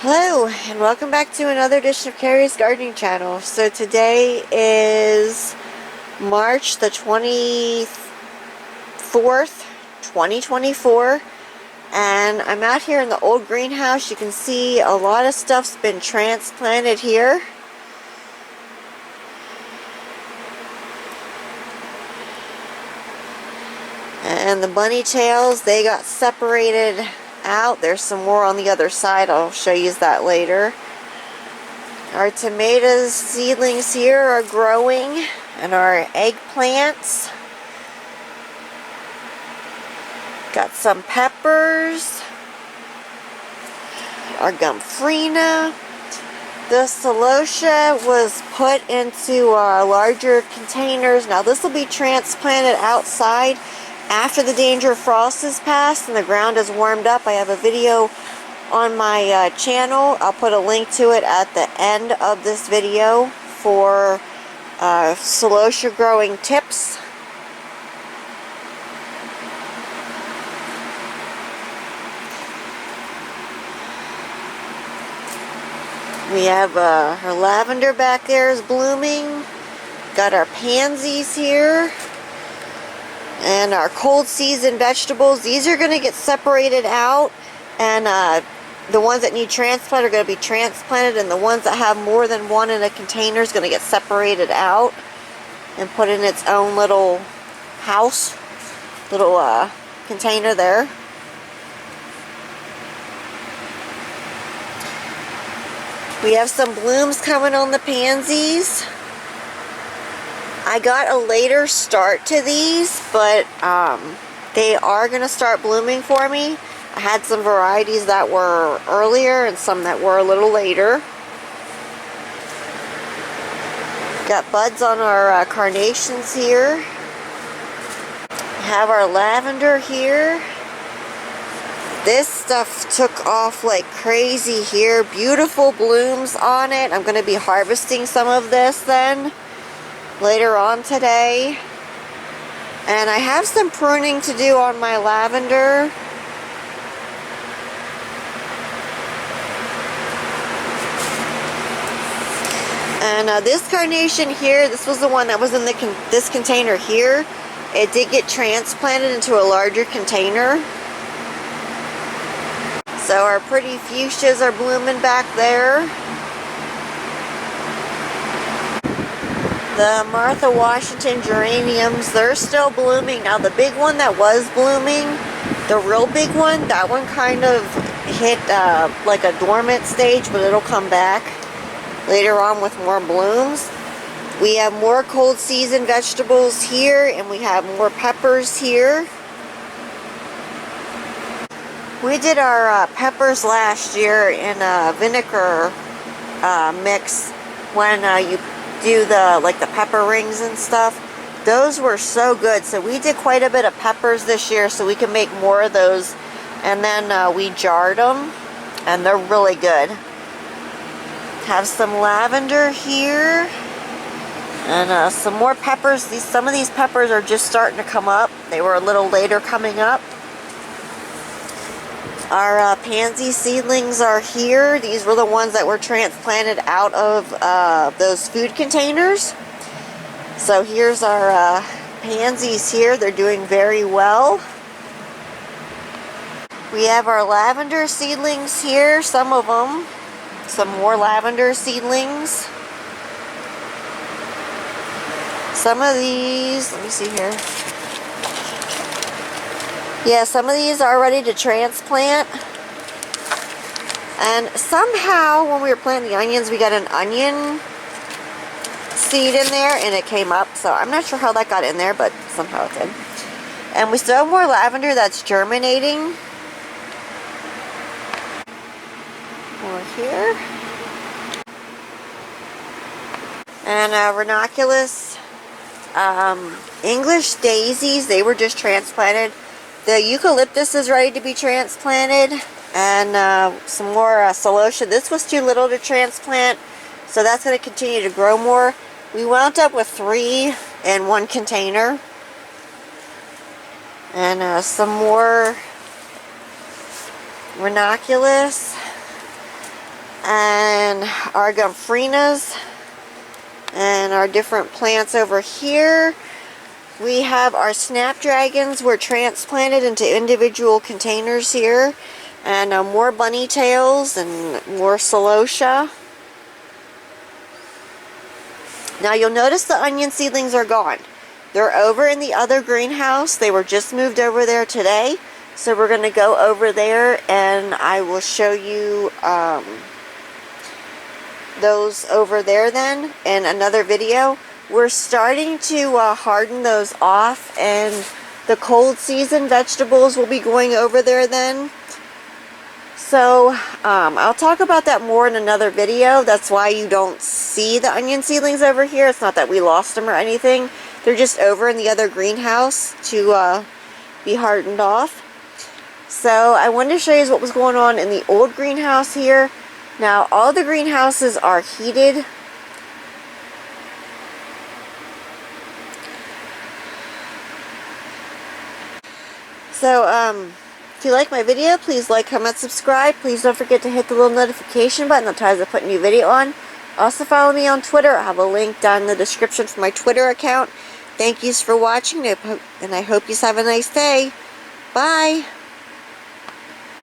Hello, and welcome back to another edition of Carrie's Gardening Channel. So today is March the 24th, 2024, and I'm out here in the old greenhouse. You can see a lot of stuff's been transplanted here. And the bunny tails, they got separated out. There's some more on the other side. I'll show you that later. Our tomatoes seedlings here are growing, and our eggplants. Got some peppers. Our gomphrena. The celosia was put into larger containers. Now this will be transplanted outside after the danger of frost is passed and the ground is warmed up. I have a video on my channel. I'll put a link to it at the end of this video for celosia growing tips. We have our lavender back there is blooming. Got our pansies here. And our cold season vegetables, these are going to get separated out, and the ones that need transplant are going to be transplanted, and the ones that have more than one in a container is going to get separated out and put in its own little house, little container there. We have some blooms coming on the pansies. I got a later start to these, but they are going to start blooming for me. I had some varieties that were earlier and some that were a little later. Got buds on our carnations here. We have our lavender here. This stuff took off like crazy here. Beautiful blooms on it. I'm going to be harvesting some of this then later on today. And I have some pruning to do on my lavender. And this carnation here, this was the one that was in this container here. It did get transplanted into a larger container. So our pretty fuchsias are blooming back there. The Martha Washington geraniums, they're still blooming. Now the big one that was blooming, the real big one, that one kind of hit like a dormant stage, but it'll come back later on with more blooms. We have more cold season vegetables here, and we have more peppers here. We did our peppers last year in a vinegar mix when you do the pepper rings and stuff. Those were so good. So we did quite a bit of peppers this year so we can make more of those, and then we jarred them, and they're really good. Have some lavender here, and some more peppers. Some of these peppers are just starting to come up. They were a little later coming up. Our pansy seedlings are here. These were the ones that were transplanted out of those food containers. So here's our pansies here. They're doing very well. We have our lavender seedlings here, some of them. Some more lavender seedlings. Some of these, let me see here. Yeah, some of these are ready to transplant. And somehow when we were planting the onions, we got an onion seed in there and it came up. So I'm not sure how that got in there, but somehow it did. And we still have more lavender that's germinating. More here. And ranunculus, English daisies, they were just transplanted. The eucalyptus is ready to be transplanted, and some more celosia. This was too little to transplant, so that's going to continue to grow more. We wound up with 3 in one container, and some more ranunculus. and our gomphrenias and our different plants over here. We have our snapdragons were transplanted into individual containers here, and more bunny tails and more celosia. Now you'll notice the onion seedlings are gone. They're over in the other greenhouse. They were just moved over there today. So we're going to go over there and I will show you those over there then in another video. We're starting to harden those off, and the cold season vegetables will be going over there then. So I'll talk about that more in another video. That's why you don't see the onion seedlings over here. It's not that we lost them or anything. They're just over in the other greenhouse to be hardened off. So I wanted to show you what was going on in the old greenhouse here. Now all the greenhouses are heated. So if you like my video, please like, comment, subscribe. Please don't forget to hit the little notification button that tells you to put a new video on. Also follow me on Twitter. I have a link down in the description for my Twitter account. Thank yous for watching, and I hope you have a nice day. Bye.